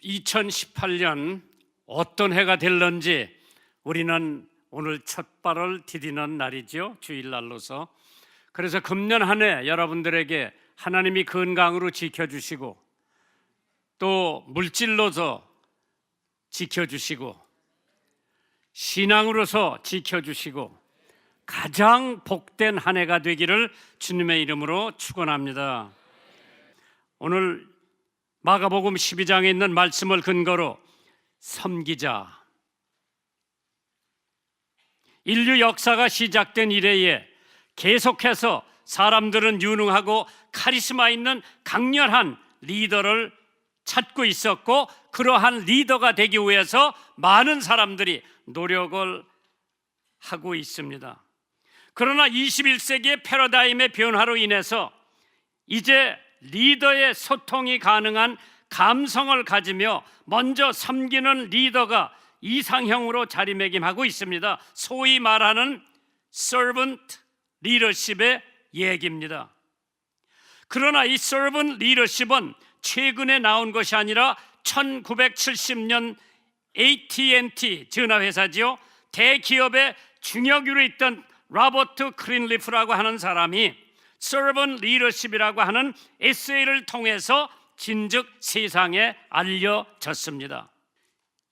2018년 어떤 해가 될런지 우리는 오늘 첫 발을 디디는 날이죠. 주일날로서. 그래서 금년 한 해 여러분들에게 하나님이 건강으로 지켜주시고 또 물질로서 지켜주시고 신앙으로서 지켜주시고 가장 복된 한 해가 되기를 주님의 이름으로 축원합니다. 오늘 마가복음 12장에 있는 말씀을 근거로 섬기자. 인류 역사가 시작된 이래에 계속해서 사람들은 유능하고 카리스마 있는 강렬한 리더를 찾고 있었고, 그러한 리더가 되기 위해서 많은 사람들이 노력을 하고 있습니다. 그러나 21세기의 패러다임의 변화로 인해서 이제 리더의 소통이 가능한 감성을 가지며 먼저 섬기는 리더가 이상형으로 자리매김하고 있습니다. 소위 말하는 servant 리더십의 얘기입니다. 그러나 이 servant 리더십은 최근에 나온 것이 아니라 1970년 AT&T 전화회사지요, 대기업의 중역으로 있던 로버트 크린리프라고 하는 사람이 servant 리더십이라고 하는 에세이를 통해서 진즉 세상에 알려졌습니다.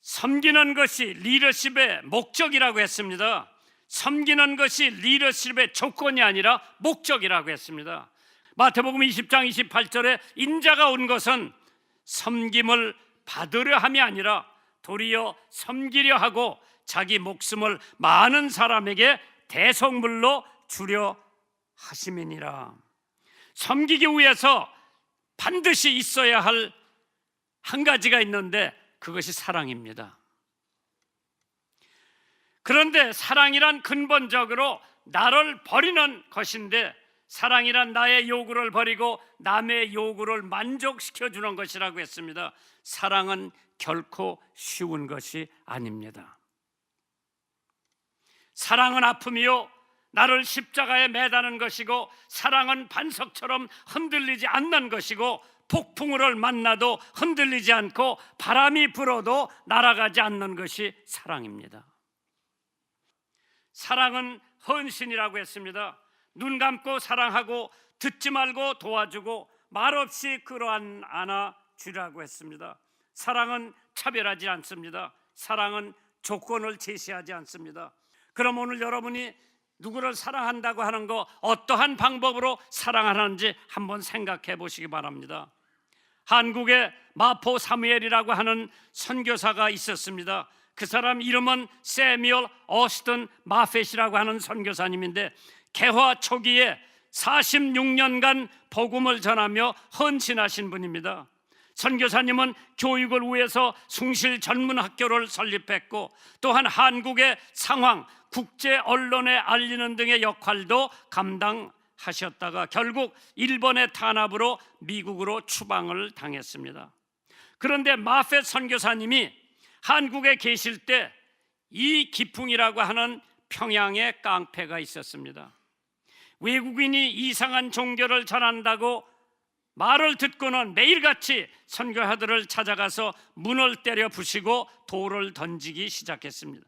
섬기는 것이 리더십의 목적이라고 했습니다. 섬기는 것이 리더십의 조건이 아니라 목적이라고 했습니다. 마태복음 20장 28절에 인자가 온 것은 섬김을 받으려 함이 아니라 도리어 섬기려 하고 자기 목숨을 많은 사람에게 대속물로 주려 하심이니라. 섬기기 위해서 반드시 있어야 할 한 가지가 있는데 그것이 사랑입니다. 그런데 사랑이란 근본적으로 나를 버리는 것인데, 사랑이란 나의 요구를 버리고 남의 요구를 만족시켜주는 것이라고 했습니다. 사랑은 결코 쉬운 것이 아닙니다. 사랑은 아픔이요 나를 십자가에 매다는 것이고, 사랑은 반석처럼 흔들리지 않는 것이고, 폭풍우를 만나도 흔들리지 않고 바람이 불어도 날아가지 않는 것이 사랑입니다. 사랑은 헌신이라고 했습니다. 눈 감고 사랑하고 듣지 말고 도와주고 말없이 끌어안아 주라고 했습니다. 사랑은 차별하지 않습니다. 사랑은 조건을 제시하지 않습니다. 그럼 오늘 여러분이 누구를 사랑한다고 하는 거, 어떠한 방법으로 사랑하는지 한번 생각해 보시기 바랍니다. 한국에 마포 사무엘이라고 하는 선교사가 있었습니다. 그 사람 이름은 세뮤얼 어스튼 마펫이라고 하는 선교사님인데, 개화 초기에 46년간 복음을 전하며 헌신하신 분입니다. 선교사님은 교육을 위해서 숭실 전문학교를 설립했고, 또한 한국의 상황, 국제 언론에 알리는 등의 역할도 감당하셨다가 결국 일본의 탄압으로 미국으로 추방을 당했습니다. 그런데 마펫 선교사님이 한국에 계실 때 이 기풍이라고 하는 평양의 깡패가 있었습니다. 외국인이 이상한 종교를 전한다고 말을 듣고는 매일같이 선교사들을 찾아가서 문을 때려 부시고 돌을 던지기 시작했습니다.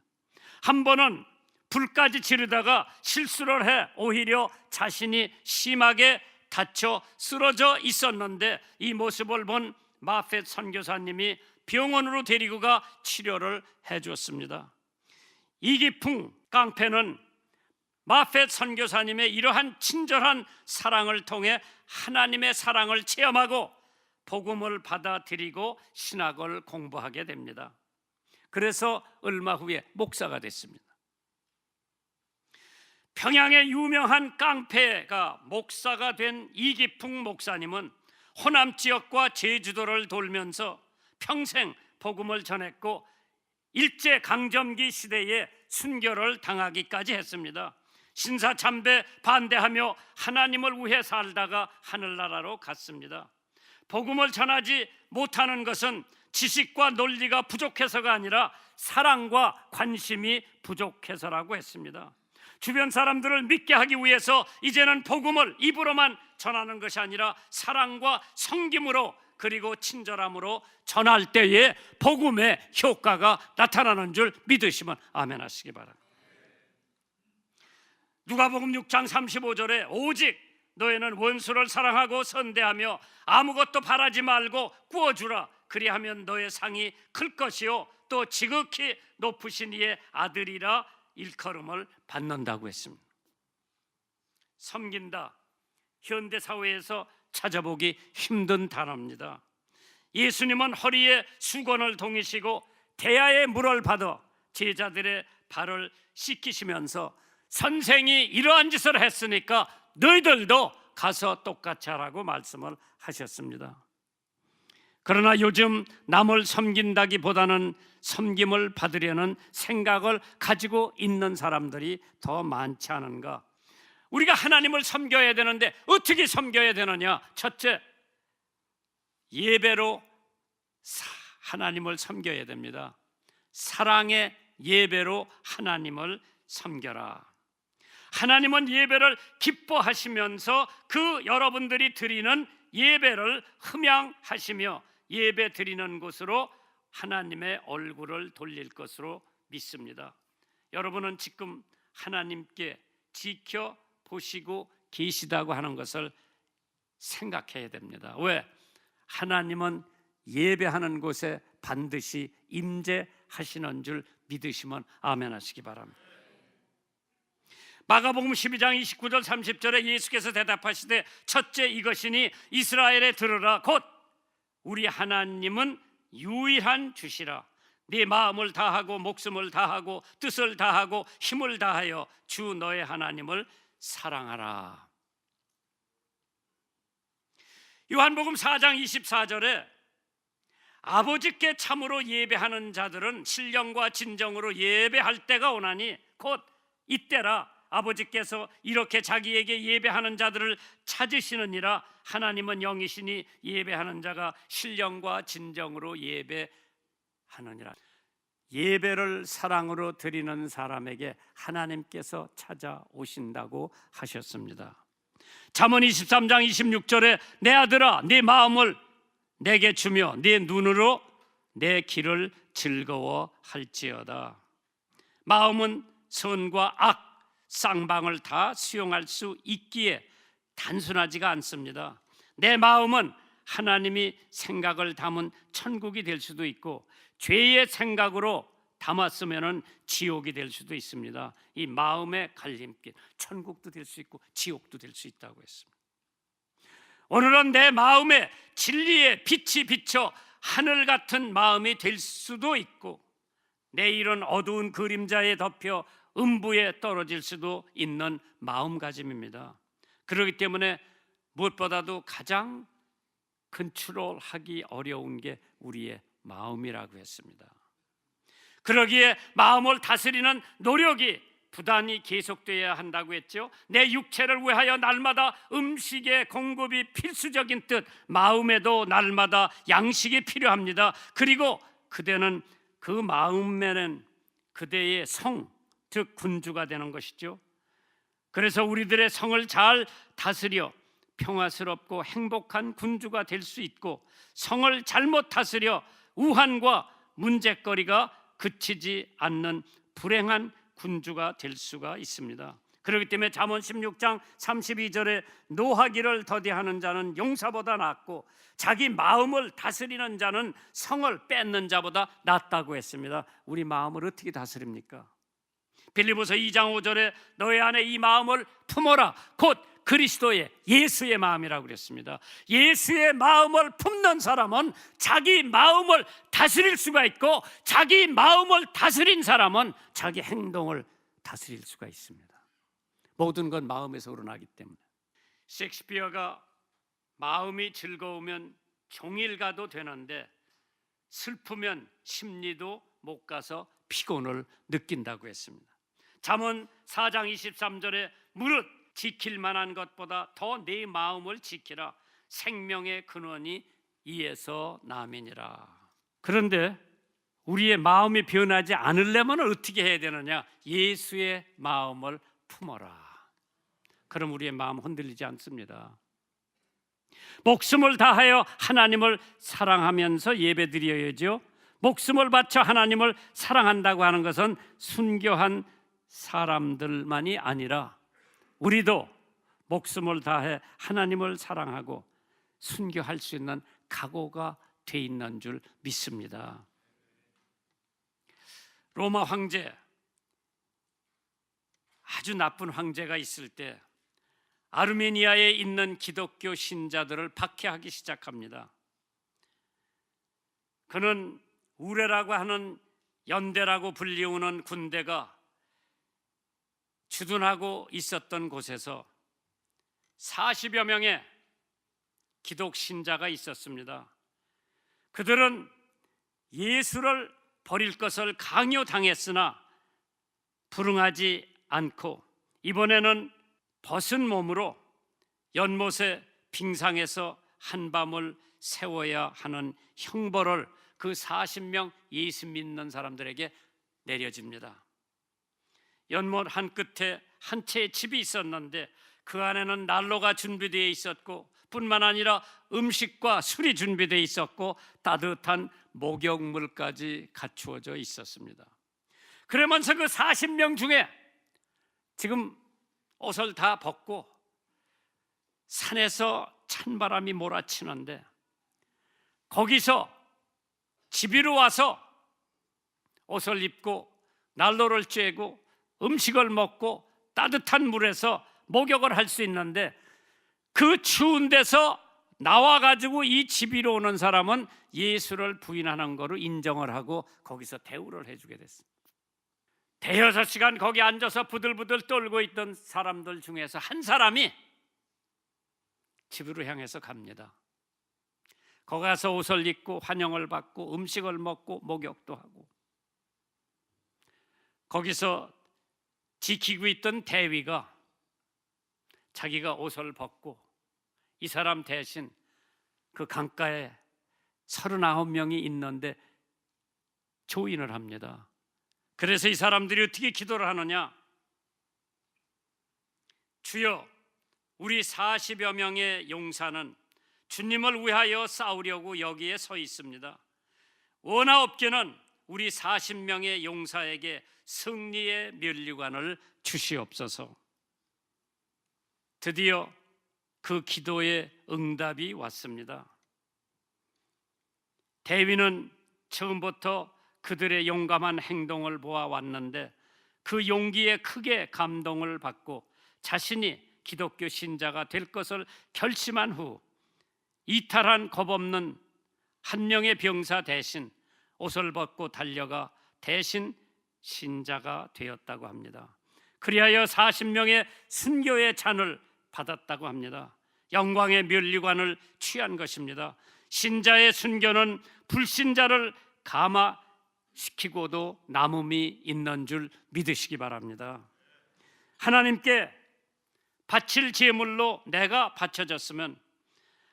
한 번은 불까지 지르다가 실수를 해 오히려 자신이 심하게 다쳐 쓰러져 있었는데, 이 모습을 본 마펫 선교사님이 병원으로 데리고 가 치료를 해줬습니다. 이기풍 깡패는 마펫 선교사님의 이러한 친절한 사랑을 통해 하나님의 사랑을 체험하고 복음을 받아들이고 신학을 공부하게 됩니다. 그래서 얼마 후에 목사가 됐습니다. 평양의 유명한 깡패가 목사가 된 이기풍 목사님은 호남 지역과 제주도를 돌면서 평생 복음을 전했고, 일제강점기 시대에 순교를 당하기까지 했습니다. 신사참배 반대하며 하나님을 위해 살다가 하늘나라로 갔습니다. 복음을 전하지 못하는 것은 지식과 논리가 부족해서가 아니라 사랑과 관심이 부족해서라고 했습니다. 주변 사람들을 믿게 하기 위해서 이제는 복음을 입으로만 전하는 것이 아니라 사랑과 섬김으로 그리고 친절함으로 전할 때에 복음의 효과가 나타나는 줄 믿으시면 아멘 하시기 바랍니다. 누가복음 6장 35절에 오직 너희는 원수를 사랑하고 선대하며 아무것도 바라지 말고 구워주라. 그리하면 너의 상이 클 것이요 또 지극히 높으신 이의 아들이라 일컬음을 받는다고 했습니다. 섬긴다, 현대 사회에서 찾아보기 힘든 단어입니다. 예수님은 허리에 수건을 동이시고 대야의 물을 받아 제자들의 발을 씻기시면서 선생이 이러한 짓을 했으니까 너희들도 가서 똑같이 하라고 말씀을 하셨습니다. 그러나 요즘 남을 섬긴다기보다는 섬김을 받으려는 생각을 가지고 있는 사람들이 더 많지 않은가? 우리가 하나님을 섬겨야 되는데 어떻게 섬겨야 되느냐? 첫째, 예배로 하나님을 섬겨야 됩니다. 사랑의 예배로 하나님을 섬겨라. 하나님은 예배를 기뻐하시면서 그 여러분들이 드리는 예배를 흠양하시며 예배 드리는 곳으로 하나님의 얼굴을 돌릴 것으로 믿습니다. 여러분은 지금 하나님께 지켜보시고 계시다고 하는 것을 생각해야 됩니다. 왜? 하나님은 예배하는 곳에 반드시 임재하시는 줄 믿으시면 아멘 하시기 바랍니다. 마가복음 12장 29절 30절에 예수께서 대답하시되 첫째 이것이니 이스라엘에 들으라. 곧 우리 하나님은 유일한 주시라. 네 마음을 다하고 목숨을 다하고 뜻을 다하고 힘을 다하여 주 너의 하나님을 사랑하라. 요한복음 4장 24절에 아버지께 참으로 예배하는 자들은 신령과 진정으로 예배할 때가 오나니 곧 이때라. 아버지께서 이렇게 자기에게 예배하는 자들을 찾으시느니라. 하나님은 영이시니 예배하는 자가 신령과 진정으로 예배하느니라. 예배를 사랑으로 드리는 사람에게 하나님께서 찾아오신다고 하셨습니다. 잠언 23장 26절에 내 아들아 네 마음을 내게 주며 네 눈으로 내 길을 즐거워할지어다. 마음은 선과 악, 쌍방을 다 수용할 수 있기에 단순하지가 않습니다. 내 마음은 하나님이 생각을 담은 천국이 될 수도 있고 죄의 생각으로 담았으면 지옥이 될 수도 있습니다. 이 마음의 갈림길, 천국도 될 수 있고 지옥도 될 수 있다고 했습니다. 오늘은 내 마음에 진리의 빛이 비쳐 하늘 같은 마음이 될 수도 있고 내일은 어두운 그림자에 덮여 음부에 떨어질 수도 있는 마음가짐입니다. 그렇기 때문에 무엇보다도 가장 컨트롤하기 어려운 게 우리의 마음이라고 했습니다. 그러기에 마음을 다스리는 노력이 부단히 계속되어야 한다고 했죠. 내 육체를 위하여 날마다 음식의 공급이 필수적인 뜻, 마음에도 날마다 양식이 필요합니다. 그리고 그대는 그 마음에는 그대의 성, 즉 군주가 되는 것이죠. 그래서 우리들의 성을 잘 다스려 평화스럽고 행복한 군주가 될 수 있고 성을 잘못 다스려 우환과 문제거리가 그치지 않는 불행한 군주가 될 수가 있습니다. 그렇기 때문에 잠언 16장 32절에 노하기를 더디하는 자는 용사보다 낫고 자기 마음을 다스리는 자는 성을 뺏는 자보다 낫다고 했습니다. 우리 마음을 어떻게 다스립니까? 빌립보서 2장 5절에 너희 안에 이 마음을 품어라. 곧 그리스도의 예수의 마음이라고 그랬습니다. 예수의 마음을 품는 사람은 자기 마음을 다스릴 수가 있고 자기 마음을 다스린 사람은 자기 행동을 다스릴 수가 있습니다. 모든 건 마음에서 우러나기 때문에. 셰익스피어가 마음이 즐거우면 종일 가도 되는데 슬프면 심리도 못 가서 피곤을 느낀다고 했습니다. 잠언 4장 23절에 무릇 지킬 만한 것보다 더 내 마음을 지키라. 생명의 근원이 이에서 남이니라. 그런데 우리의 마음이 변하지 않으려면 어떻게 해야 되느냐? 예수의 마음을 품어라. 그럼 우리의 마음 흔들리지 않습니다. 목숨을 다하여 하나님을 사랑하면서 예배드려야죠. 목숨을 바쳐 하나님을 사랑한다고 하는 것은 순교한 사람들만이 아니라 우리도 목숨을 다해 하나님을 사랑하고 순교할 수 있는 각오가 돼 있는 줄 믿습니다. 로마 황제, 아주 나쁜 황제가 있을 때 아르메니아에 있는 기독교 신자들을 박해하기 시작합니다. 그는 우레라고 하는 연대라고 불리우는 군대가 주둔하고 있었던 곳에서 40여 명의 기독 신자가 있었습니다. 그들은 예수를 버릴 것을 강요당했으나 불응하지 않고 이번에는 벗은 몸으로 연못의 빙상에서 한밤을 세워야 하는 형벌을 그 40명 예수 믿는 사람들에게 내려집니다. 연못 한 끝에 한 채의 집이 있었는데 그 안에는 난로가 준비되어 있었고 뿐만 아니라 음식과 술이 준비되어 있었고 따뜻한 목욕물까지 갖추어져 있었습니다. 그러면서 그 40명 중에 지금 옷을 다 벗고 산에서 찬바람이 몰아치는데 거기서 집 위로 와서 옷을 입고 난로를 쬐고 음식을 먹고 따뜻한 물에서 목욕을 할 수 있는데 그 추운 데서 나와가지고 이 집 위로 오는 사람은 예수를 부인하는 거로 인정을 하고 거기서 대우를 해주게 됐습니다. 대여섯 시간 거기 앉아서 부들부들 떨고 있던 사람들 중에서 한 사람이 집으로 향해서 갑니다. 거기 가서 옷을 입고 환영을 받고 음식을 먹고 목욕도 하고 거기서 지키고 있던 대위가 자기가 옷을 벗고 이 사람 대신 그 강가에 39명이 있는데 조인을 합니다. 그래서 이 사람들이 어떻게 기도를 하느냐? 주여, 우리 40여 명의 용사는 주님을 위하여 싸우려고 여기에 서 있습니다. 원하옵기는 우리 40명의 용사에게 승리의 면류관을 주시옵소서. 드디어 그 기도의 응답이 왔습니다. 대위는 처음부터 그들의 용감한 행동을 보아왔는데 그 용기에 크게 감동을 받고 자신이 기독교 신자가 될 것을 결심한 후 이탈한 겁없는 한 명의 병사 대신 옷을 벗고 달려가 대신 신자가 되었다고 합니다. 그리하여 40명의 순교의 잔을 받았다고 합니다. 영광의 면류관을 취한 것입니다. 신자의 순교는 불신자를 감화시키고도 남음이 있는 줄 믿으시기 바랍니다. 하나님께 바칠 제물로 내가 바쳐졌으면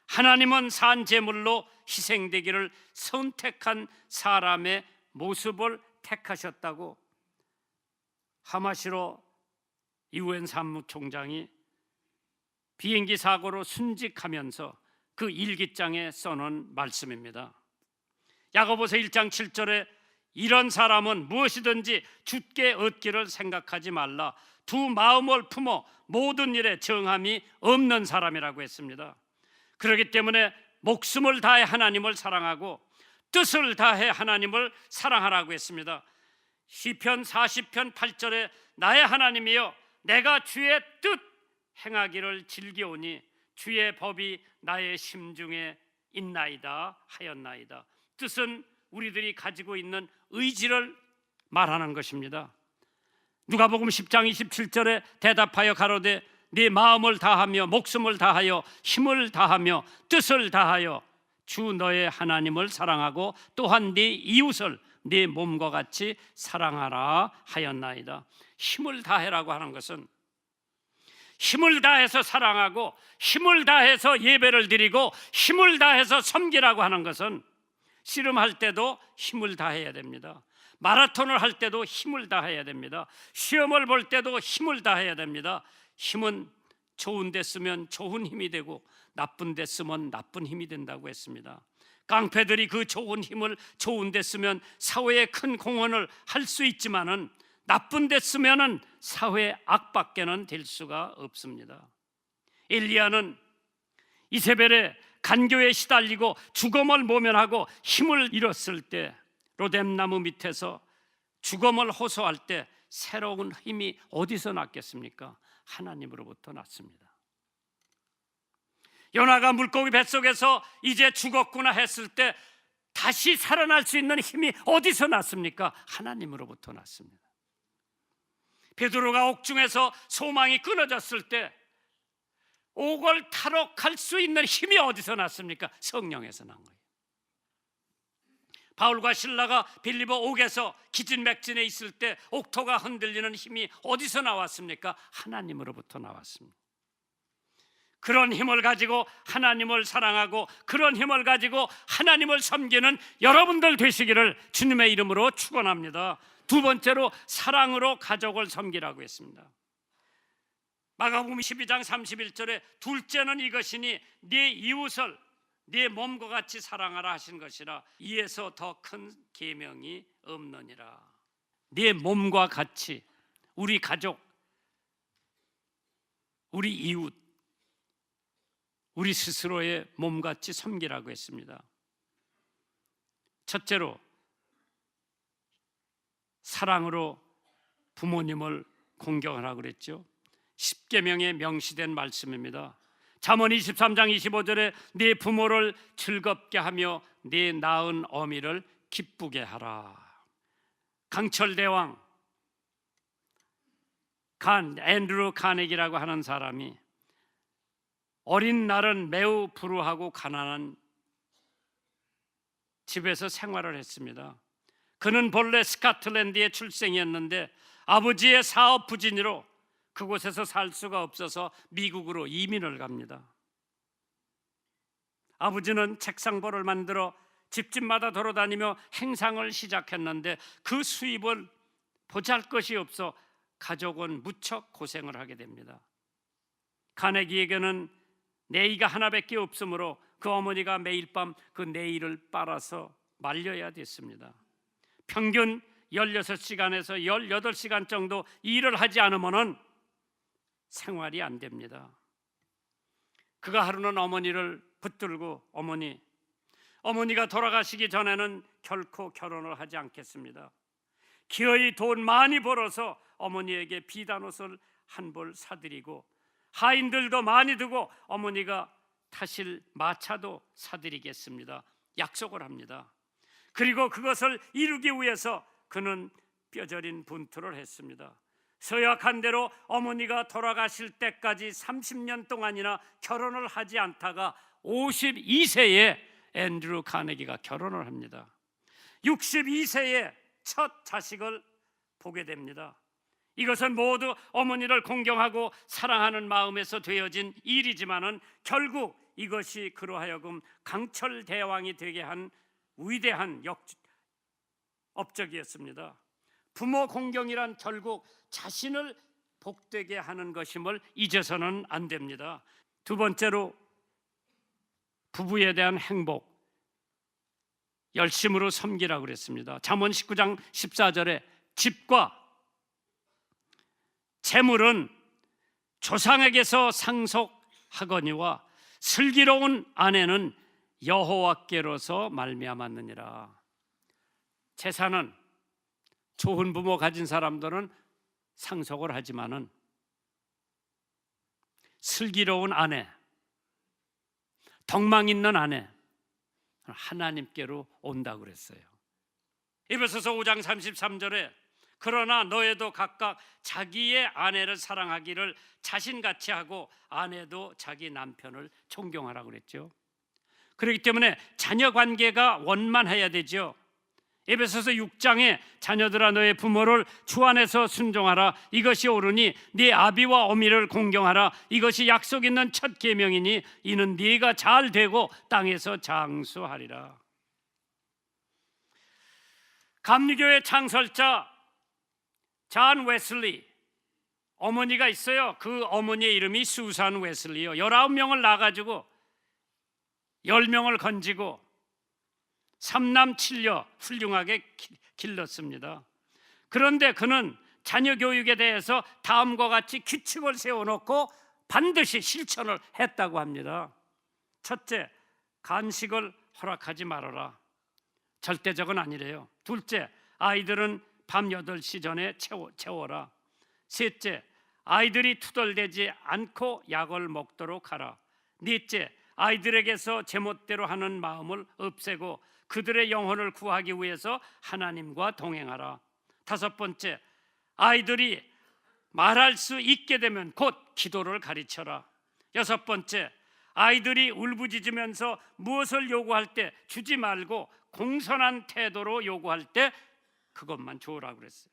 하나님은 산 제물로 희생되기를 선택한 사람의 모습을 택하셨다고 하마시로 유엔 사무총장이 비행기 사고로 순직하면서 그 일기장에 써놓은 말씀입니다. 야고보서 1장 7절에 이런 사람은 무엇이든지 주께 얻기를 생각하지 말라. 두 마음을 품어 모든 일에 정함이 없는 사람이라고 했습니다. 그렇기 때문에 목숨을 다해 하나님을 사랑하고 뜻을 다해 하나님을 사랑하라고 했습니다. 시편 40편 8절에 나의 하나님이여 내가 주의 뜻 행하기를 즐겨오니 주의 법이 나의 심중에 있나이다 하였나이다. 뜻은 우리들이 가지고 있는 의지를 말하는 것입니다. 누가복음 10장 27절에 대답하여 가로되 네 마음을 다하며 목숨을 다하여 힘을 다하며 뜻을 다하여 주 너의 하나님을 사랑하고 또한 네 이웃을 네 몸과 같이 사랑하라 하였나이다. 힘을 다해라고 하는 것은 힘을 다해서 사랑하고 힘을 다해서 예배를 드리고 힘을 다해서 섬기라고 하는 것은 씨름할 때도 힘을 다해야 됩니다. 마라톤을 할 때도 힘을 다해야 됩니다. 시험을 볼 때도 힘을 다해야 됩니다. 힘은 좋은 데 쓰면 좋은 힘이 되고 나쁜 데 쓰면 나쁜 힘이 된다고 했습니다. 깡패들이 그 좋은 힘을 좋은 데 쓰면 사회에 큰 공헌을 할 수 있지만은 나쁜 데 쓰면은 사회 악밖에는 될 수가 없습니다. 엘리야는 이세벨의 간교에 시달리고 죽음을 모면하고 힘을 잃었을 때 로뎀나무 밑에서 죽음을 호소할 때 새로운 힘이 어디서 났겠습니까? 하나님으로부터 났습니다. 요나가 물고기 뱃속에서 이제 죽었구나 했을 때 다시 살아날 수 있는 힘이 어디서 났습니까? 하나님으로부터 났습니다. 베드로가 옥중에서 소망이 끊어졌을 때 옥을 타러 갈 수 있는 힘이 어디서 났습니까? 성령에서 난 거예요. 바울과 실라가 빌립보 옥에서 기진맥진에 있을 때 옥토가 흔들리는 힘이 어디서 나왔습니까? 하나님으로부터 나왔습니다. 그런 힘을 가지고 하나님을 사랑하고 그런 힘을 가지고 하나님을 섬기는 여러분들 되시기를 주님의 이름으로 축원합니다. 두 번째로 사랑으로 가족을 섬기라고 했습니다. 마가복음 12장 31절에 둘째는 이것이니 네 이웃을 네 몸과 같이 사랑하라 하신 것이라 이에서 더 큰 계명이 없느니라. 네 몸과 같이 우리 가족, 우리 이웃, 우리 스스로의 몸같이 섬기라고 했습니다. 첫째로 사랑으로 부모님을 공경하라고 그랬죠. 십계명에 명시된 말씀입니다. 잠언 23장 25절에 네 부모를 즐겁게 하며 네 낳은 어미를 기쁘게 하라. 강철대왕 앤드루 카네기라고 하는 사람이 어린 날은 매우 불우하고 가난한 집에서 생활을 했습니다. 그는 본래 스코틀랜드의 출생이었는데 아버지의 사업 부진으로 그곳에서 살 수가 없어서 미국으로 이민을 갑니다. 아버지는 책상보를 만들어 집집마다 돌아다니며 행상을 시작했는데 그 수입을 보잘것이 없어 가족은 무척 고생을 하게 됩니다. 카네기에게는 네이가 하나밖에 없으므로 그 어머니가 매일 밤 그 네이를 빨아서 말려야 됐습니다. 평균 16시간에서 18시간 정도 일을 하지 않으면 생활이 안 됩니다. 그가 하루는 어머니를 붙들고 어머니가 돌아가시기 전에는 결코 결혼을 하지 않겠습니다. 기어이 돈 많이 벌어서 어머니에게 비단옷을 한 벌 사드리고 하인들도 많이 두고 어머니가 타실 마차도 사드리겠습니다. 약속을 합니다. 그리고 그것을 이루기 위해서 그는 뼈저린 분투를 했습니다. 서약한 대로 어머니가 돌아가실 때까지 30년 동안이나 결혼을 하지 않다가 52세에 앤드루 카네기가 결혼을 합니다. 62세에 첫 자식을 보게 됩니다. 이것은 모두 어머니를 공경하고 사랑하는 마음에서 되어진 일이지만은 결국 이것이 그로 하여금 강철 대왕이 되게 한 위대한 업적이었습니다. 부모 공경이란 결국 자신을 복되게 하는 것임을 잊어서는 안 됩니다. 두 번째로 부부에 대한 행복, 열심으로 섬기라고 그랬습니다. 잠언 19장 14절에 집과 재물은 조상에게서 상속하거니와 슬기로운 아내는 여호와께로서 말미암았느니라. 재산은 좋은 부모 가진 사람들은 상속을 하지만은 슬기로운 아내, 덕망 있는 아내 하나님께로 온다고 그랬어요. 에베소서 5장 33절에 그러나 너희도 각각 자기의 아내를 사랑하기를 자신같이 하고 아내도 자기 남편을 존경하라고 그랬죠. 그렇기 때문에 자녀 관계가 원만해야 되죠. 에베소서 6장에 자녀들아 너의 부모를 주 안에서 순종하라 이것이 옳으니 네 아비와 어미를 공경하라 이것이 약속 있는 첫 계명이니 이는 네가 잘 되고 땅에서 장수하리라. 감리교의 창설자 존 웨슬리 어머니가 있어요. 그 어머니의 이름이 수산 웨슬리요. 19명을 낳아가지고 10명을 건지고 3남 7녀 훌륭하게 길렀습니다. 그런데 그는 자녀 교육에 대해서 다음과 같이 규칙을 세워놓고 반드시 실천을 했다고 합니다. 첫째, 간식을 허락하지 말아라. 절대적은 아니래요. 둘째, 아이들은 밤 8시 전에 채워라. 셋째, 아이들이 투덜대지 않고 약을 먹도록 하라. 넷째, 아이들에게서 제멋대로 하는 마음을 없애고 그들의 영혼을 구하기 위해서 하나님과 동행하라. 다섯 번째, 아이들이 말할 수 있게 되면 곧 기도를 가르쳐라. 여섯 번째, 아이들이 울부짖으면서 무엇을 요구할 때 주지 말고 공손한 태도로 요구할 때 그것만 주오라 그랬어요.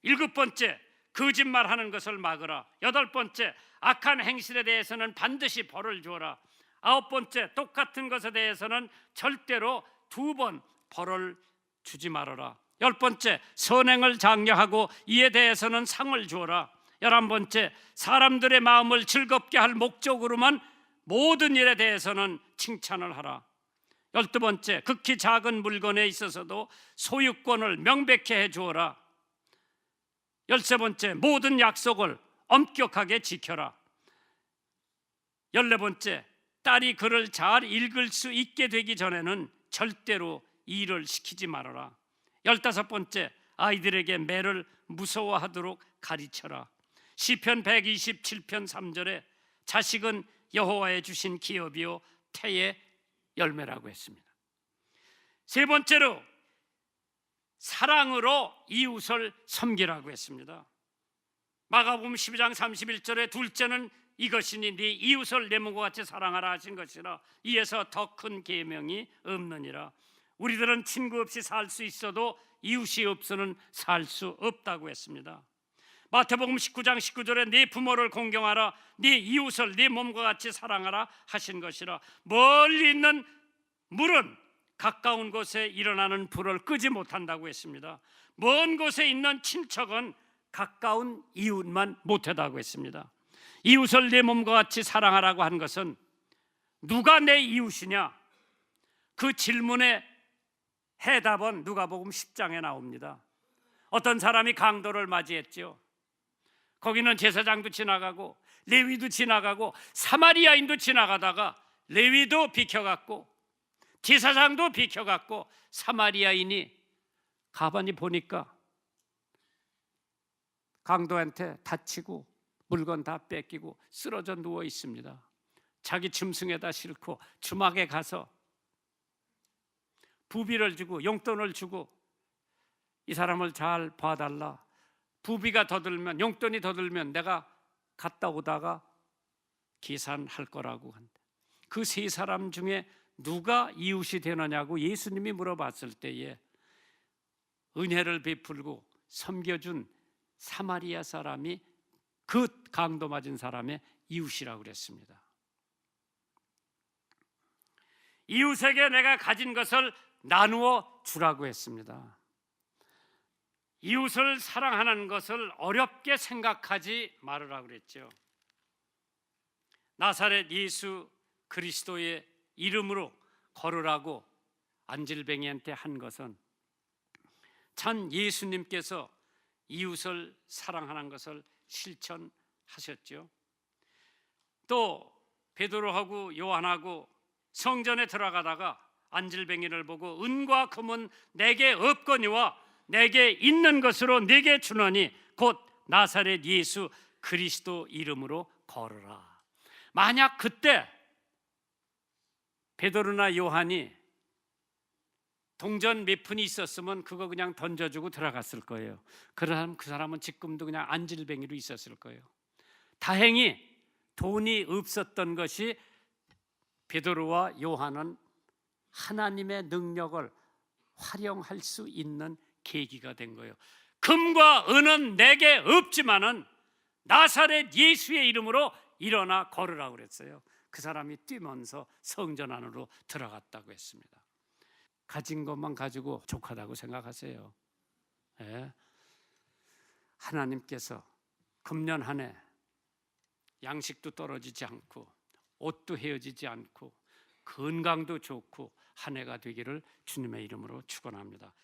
일곱 번째, 거짓말하는 것을 막으라. 여덟 번째, 악한 행실에 대해서는 반드시 벌을 주어라. 아홉 번째, 똑같은 것에 대해서는 절대로 2번 벌을 주지 말아라. 열 번째, 선행을 장려하고 이에 대해서는 상을 주어라. 11번째, 사람들의 마음을 즐겁게 할 목적으로만 모든 일에 대해서는 칭찬을 하라. 12번째, 극히 작은 물건에 있어서도 소유권을 명백히 해 주어라. 13번째, 모든 약속을 엄격하게 지켜라. 14번째, 딸이 글을 잘 읽을 수 있게 되기 전에는 절대로 일을 시키지 말아라. 15번째, 아이들에게 매를 무서워하도록 가르쳐라. 시편 127편 3절에 자식은 여호와의 주신 기업이요 태의 열매라고 했습니다. 세 번째로 사랑으로 이웃을 섬기라고 했습니다. 마가복음 12장 31절에 둘째는 이것이니 네 이웃을 내 몸과 같이 사랑하라 하신 것이라. 이에서 더 큰 계명이 없느니라. 우리들은 친구 없이 살 수 있어도 이웃이 없이는 살 수 없다고 했습니다. 마태복음 19장 19절에 네 부모를 공경하라, 네 이웃을 네 몸과 같이 사랑하라 하신 것이라. 멀리 있는 물은 가까운 곳에 일어나는 불을 끄지 못한다고 했습니다. 먼 곳에 있는 친척은 가까운 이웃만 못하다고 했습니다. 이웃을 내 몸과 같이 사랑하라고 한 것은 누가 내 이웃이냐? 그 질문의 해답은 누가복음 10장에 나옵니다. 어떤 사람이 강도를 맞이했죠. 거기는 제사장도 지나가고 레위도 지나가고 사마리아인도 지나가다가 레위도 비켜갔고 제사장도 비켜갔고 사마리아인이 가만히 보니까 강도한테 다치고 물건 다 뺏기고 쓰러져 누워 있습니다. 자기 짐승에다 싣고 주막에 가서 부비를 주고 용돈을 주고 이 사람을 잘 봐달라. 부비가 더 들면, 용돈이 더 들면 내가 갔다 오다가 계산할 거라고 한다. 그 세 사람 중에 누가 이웃이 되느냐고 예수님이 물어봤을 때에 은혜를 베풀고 섬겨준 사마리아 사람이 그 강도 맞은 사람의 이웃이라고 그랬습니다. 이웃에게 내가 가진 것을 나누어 주라고 했습니다. 이웃을 사랑하는 것을 어렵게 생각하지 말으라고 그랬죠. 나사렛 예수 그리스도의 이름으로 걸으라고 안질뱅이한테 한 것은 참 예수님께서 이웃을 사랑하는 것을 실천하셨죠. 또 베드로하고 요한하고 성전에 들어가다가 안질뱅이를 보고 은과 금은 내게 없거니와 내게 있는 것으로 내게 주노니 곧 나사렛 예수 그리스도 이름으로 걸으라. 만약 그때 베드로나 요한이 동전 몇 푼이 있었으면 그거 그냥 던져주고 들어갔을 거예요. 그럼 그 사람은 지금도 그냥 안질뱅이로 있었을 거예요. 다행히 돈이 없었던 것이 베드로와 요한은 하나님의 능력을 활용할 수 있는 계기가 된 거예요. 금과 은은 내게 없지만은 나사렛 예수의 이름으로 일어나 걸으라고 그랬어요. 그 사람이 뛰면서 성전 안으로 들어갔다고 했습니다. 가진 것만 가지고 족하다고 생각하세요. 예? 하나님께서 금년 한 해 양식도 떨어지지 않고 옷도 헤어지지 않고 건강도 좋고 한 해가 되기를 주님의 이름으로 축원합니다.